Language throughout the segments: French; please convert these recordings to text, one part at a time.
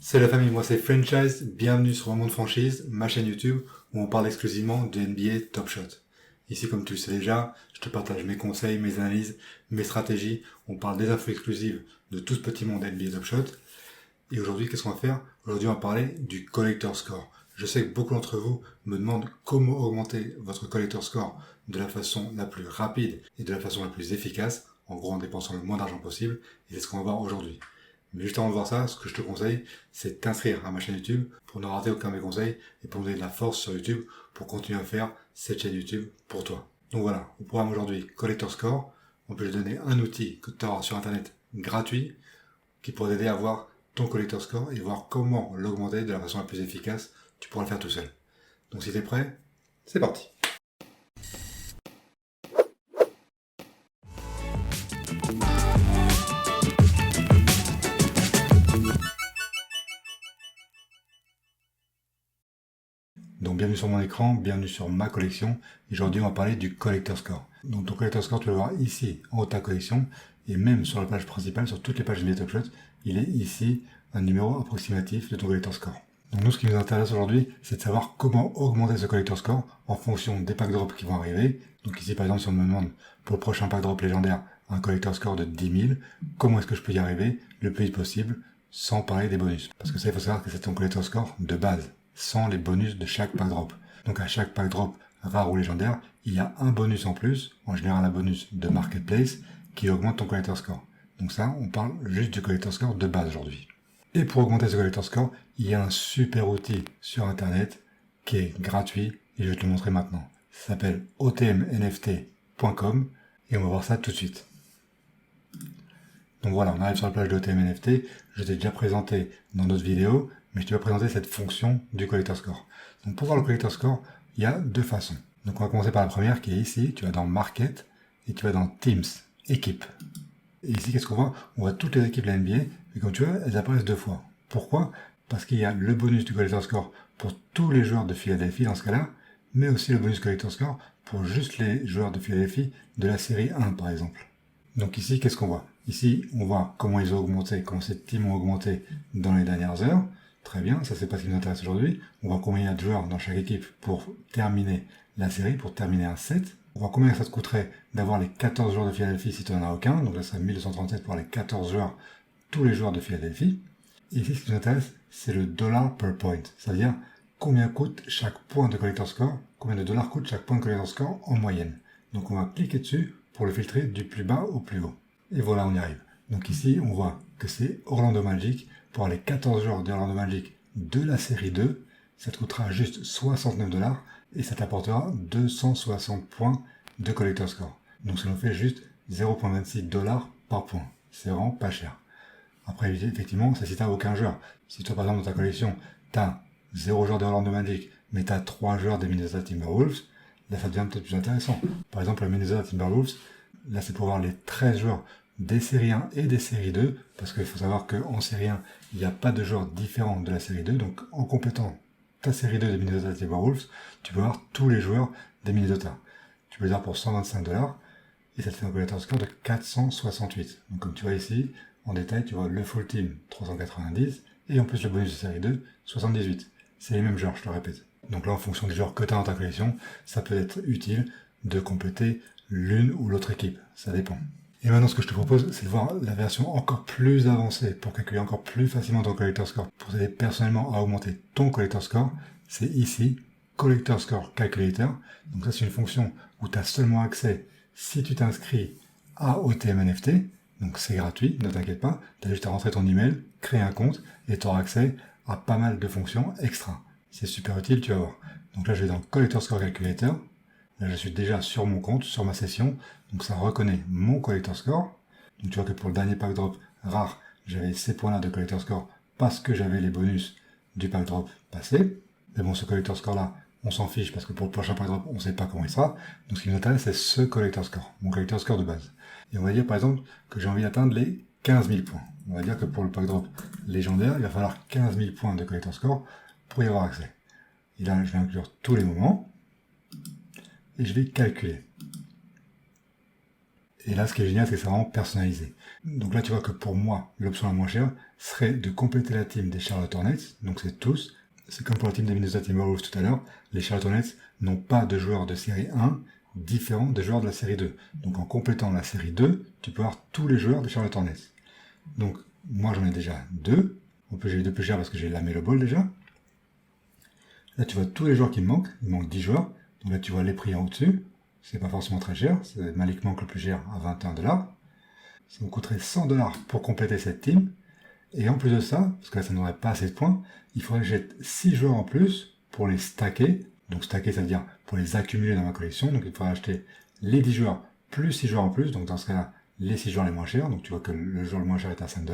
C'est la famille, moi c'est Franchise, bienvenue sur Mon Monde Franchise, ma chaîne YouTube où on parle exclusivement de NBA Top Shot. Ici, comme tu le sais déjà, je te partage mes conseils, mes analyses, mes stratégies, on parle des infos exclusives de tout ce petit monde NBA Top Shot. Et aujourd'hui, qu'est-ce qu'on va faire? Aujourd'hui, on va parler du Collector Score. Je sais que beaucoup d'entre vous me demandent comment augmenter votre Collector Score de la façon la plus rapide et de la façon la plus efficace, en gros en dépensant le moins d'argent possible, et c'est ce qu'on va voir aujourd'hui. Mais juste avant de voir ça, ce que je te conseille, c'est de t'inscrire à ma chaîne YouTube pour ne rater aucun de mes conseils et pour me donner de la force sur YouTube pour continuer à faire cette chaîne YouTube pour toi. Donc voilà, au programme aujourd'hui, Collector Score. On peut te donner un outil que tu auras sur Internet gratuit qui pourra t'aider à voir ton Collector Score et voir comment l'augmenter de la façon la plus efficace. Tu pourras le faire tout seul. Donc si tu es prêt, c'est parti. Donc bienvenue sur mon écran, bienvenue sur ma collection. Et aujourd'hui on va parler du Collector Score. Donc ton Collector Score tu vas le voir ici en haut de ta collection et même sur la page principale, sur toutes les pages NBA Top Shot, il est ici un numéro approximatif de ton Collector Score. Donc nous ce qui nous intéresse aujourd'hui c'est de savoir comment augmenter ce Collector Score en fonction des pack drops qui vont arriver. Donc ici par exemple si on me demande pour le prochain pack drop légendaire un Collector Score de 10 000, comment est-ce que je peux y arriver le plus vite possible sans parler des bonus? Parce que ça il faut savoir que c'est ton Collector Score de base, sans les bonus de chaque pack drop. Donc à chaque pack drop rare ou légendaire, il y a un bonus en plus, en général un bonus de marketplace, qui augmente ton collector score. Donc ça, on parle juste du collector score de base aujourd'hui. Et pour augmenter ce collector score, il y a un super outil sur internet qui est gratuit et je vais te le montrer maintenant. Ça s'appelle otmnft.com et on va voir ça tout de suite. Donc voilà, on arrive sur la page de OTMNFT, je t'ai déjà présenté dans d'autres vidéos, mais je te vais présenter cette fonction du collector score. Donc pour voir le collector score, il y a deux façons. Donc on va commencer par la première qui est ici, tu vas dans Market et tu vas dans Teams, équipe. Et ici qu'est-ce qu'on voit? On voit toutes les équipes de la NBA, et comme tu vois, elles apparaissent deux fois. Pourquoi? Parce qu'il y a le bonus du collector score pour tous les joueurs de Philadelphie dans ce cas-là, mais aussi le bonus collector score pour juste les joueurs de Philadelphie de la série 1 par exemple. Donc ici, qu'est-ce qu'on voit? Ici, on voit comment ils ont augmenté, comment ces teams ont augmenté dans les dernières heures. Très bien, ça c'est pas ce qui nous intéresse aujourd'hui. On voit combien il y a de joueurs dans chaque équipe pour terminer la série, pour terminer un set. On voit combien ça te coûterait d'avoir les 14 joueurs de Philadelphie si tu n'en as aucun. Donc là, ça serait 1237 pour les 14 joueurs, tous les joueurs de Philadelphie. Et ici, ce qui nous intéresse, c'est le dollar per point. C'est-à-dire combien coûte chaque point de collector score, combien de dollars coûte chaque point de collector score en moyenne. Donc on va cliquer dessus pour le filtrer du plus bas au plus haut. Et voilà, on y arrive. Donc ici, on voit que c'est Orlando Magic. Pour les 14 joueurs d'Orlando Magic de la série 2, ça te coûtera juste 69 $ et ça t'apportera 260 points de collector score. Donc ça nous fait juste 0,26 $ par point. C'est vraiment pas cher. Après, effectivement, c'est si tu n'as aucun joueur. Si toi, par exemple, dans ta collection, tu as 0 joueur d'Orlando Magic, mais tu as 3 joueurs des Minnesota Timberwolves, là, ça devient peut-être plus intéressant. Par exemple, le Minnesota Timberwolves, là, c'est pour avoir les 13 joueurs des séries 1 et des séries 2, parce qu'il faut savoir qu'en série 1, il n'y a pas de joueurs différents de la série 2, donc en complétant ta série 2 des Minnesota Timberwolves, tu peux avoir tous les joueurs des Minnesota. Tu peux les avoir pour 125 $, et ça te fait un collector score de 468. Donc comme tu vois ici, en détail, tu vois le full team 390, et en plus le bonus de série 2, 78. C'est les mêmes joueurs, je te le répète. Donc là, en fonction des joueurs que tu as dans ta collection, ça peut être utile de compléter l'une ou l'autre équipe, ça dépend. Et maintenant, ce que je te propose, c'est de voir la version encore plus avancée pour calculer encore plus facilement ton collector score. Pour t'aider personnellement à augmenter ton collector score, c'est ici, Collector Score Calculator. Donc ça, c'est une fonction où tu as seulement accès si tu t'inscris à OTMNFT. Donc c'est gratuit, ne t'inquiète pas. Tu as juste à rentrer ton email, créer un compte et tu auras accès à pas mal de fonctions extra. C'est super utile, tu vas voir. Donc là, je vais dans Collector Score Calculator. Là, je suis déjà sur mon compte, sur ma session, donc ça reconnaît mon collector score. Donc tu vois que pour le dernier pack drop rare, j'avais ces points-là de collector score parce que j'avais les bonus du pack drop passé. Mais bon, ce collector score-là, on s'en fiche parce que pour le prochain pack drop, on ne sait pas comment il sera. Donc ce qui nous intéresse, c'est ce collector score, mon collector score de base. Et on va dire par exemple que j'ai envie d'atteindre les 15 000 points. On va dire que pour le pack drop légendaire, il va falloir 15 000 points de collector score pour y avoir accès. Et là, je vais inclure tous les moments. Et je vais calculer. Et là, ce qui est génial, c'est que c'est vraiment personnalisé. Donc là, tu vois que pour moi, l'option la moins chère serait de compléter la team des Charlotte Hornets. Donc c'est tous. C'est comme pour la team des Minnesota Timberwolves tout à l'heure. Les Charlotte Hornets n'ont pas de joueurs de série 1 différents des joueurs de la série 2. Donc en complétant la série 2, tu peux avoir tous les joueurs des Charlotte Hornets. Donc moi, j'en ai déjà 2. En plus, j'ai les 2 plus chers parce que j'ai la Melo Ball déjà. Là, tu vois tous les joueurs qui me manquent. Il me manque 10 joueurs. Donc là, tu vois les prix en au-dessus. C'est pas forcément très cher. C'est Malik Monk le plus cher à $21. Ça me coûterait $100 pour compléter cette team. Et en plus de ça, parce que là, ça n'aurait pas assez de points, il faudrait que j'aie 6 joueurs en plus pour les stacker. Donc stacker, ça veut dire pour les accumuler dans ma collection. Donc il faudrait acheter les 10 joueurs plus 6 joueurs en plus. Donc dans ce cas-là, les 6 joueurs les moins chers. Donc tu vois que le joueur le moins cher est à $5.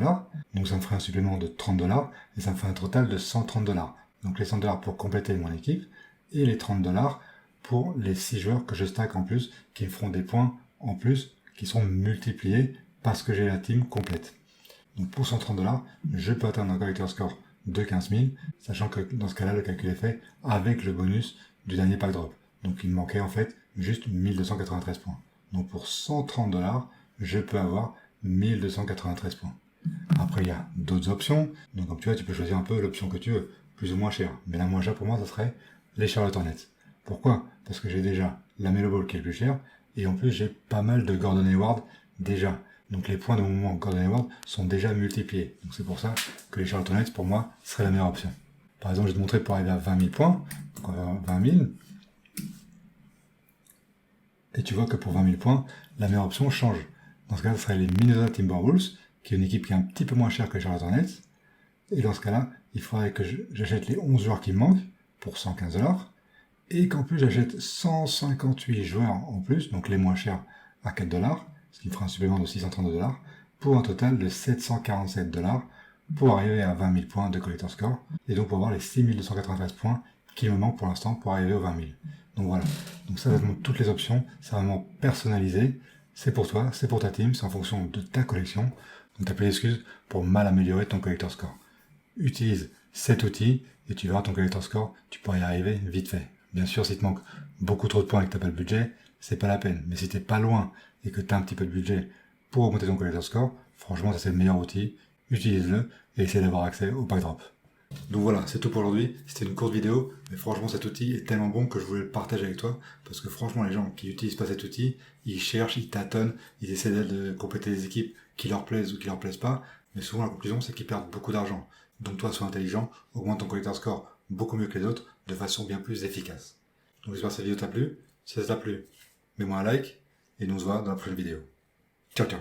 Donc ça me ferait un supplément de $30. Et ça me ferait un total de $130. Donc les $100 pour compléter mon équipe. Et les $30 pour les 6 joueurs que je stack en plus, qui me feront des points en plus, qui seront multipliés parce que j'ai la team complète. Donc pour $130, je peux atteindre un collector score de 15 000, sachant que dans ce cas-là, le calcul est fait avec le bonus du dernier pack drop. Donc il me manquait en fait juste 1293 points. Donc pour $130, je peux avoir 1293 points. Après, il y a d'autres options. Donc comme tu vois, tu peux choisir un peu l'option que tu veux, plus ou moins chère. Mais la moins chère pour moi, ça serait les Charlotte Hornets. Pourquoi? Parce que j'ai déjà la Melo Ball qui est le plus chère, et en plus j'ai pas mal de Gordon Hayward déjà. Donc les points de mon moment Gordon Hayward sont déjà multipliés. Donc c'est pour ça que les Charlotte Hornets, pour moi, serait la meilleure option. Par exemple, je vais te montrer pour arriver à 20 000 points. Donc on va avoir 20 000. Et tu vois que pour 20 000 points, la meilleure option change. Dans ce cas-là, ce serait les Minnesota Timberwolves, qui est une équipe qui est un petit peu moins chère que les Charlotte Hornets. Et dans ce cas-là, il faudrait que j'achète les 11 joueurs qui me manquent pour $115. Et qu'en plus j'achète 158 joueurs en plus, donc les moins chers à $4, ce qui me fera un supplément de $632, pour un total de $747 pour arriver à 20 000 points de collector score, et donc pour avoir les 6293 points qui me manquent pour l'instant pour arriver aux 20 000. Donc voilà, donc ça va te montrer toutes les options, c'est vraiment personnalisé, c'est pour toi, c'est pour ta team, c'est en fonction de ta collection, donc t'as pas d'excuses pour mal améliorer ton collector score. Utilise cet outil et tu verras ton collector score, tu pourras y arriver vite fait. Bien sûr, si te manque beaucoup trop de points et que t'as pas le budget, c'est pas la peine. Mais si t'es pas loin et que t'as un petit peu de budget pour augmenter ton collector score, franchement, ça c'est le meilleur outil. Utilise-le et essaie d'avoir accès au pack drop. Donc voilà, c'est tout pour aujourd'hui. C'était une courte vidéo, mais franchement, cet outil est tellement bon que je voulais le partager avec toi. Parce que franchement, les gens qui utilisent pas cet outil, ils cherchent, ils tâtonnent, ils essaient de compléter des équipes qui leur plaisent ou qui leur plaisent pas. Mais souvent, la conclusion, c'est qu'ils perdent beaucoup d'argent. Donc toi, sois intelligent, augmente ton collector score beaucoup mieux que les autres, de façon bien plus efficace. Donc j'espère que cette vidéo t'a plu. Si ça t'a plu, mets-moi un like, et nous on se voit dans la prochaine vidéo. Ciao ciao.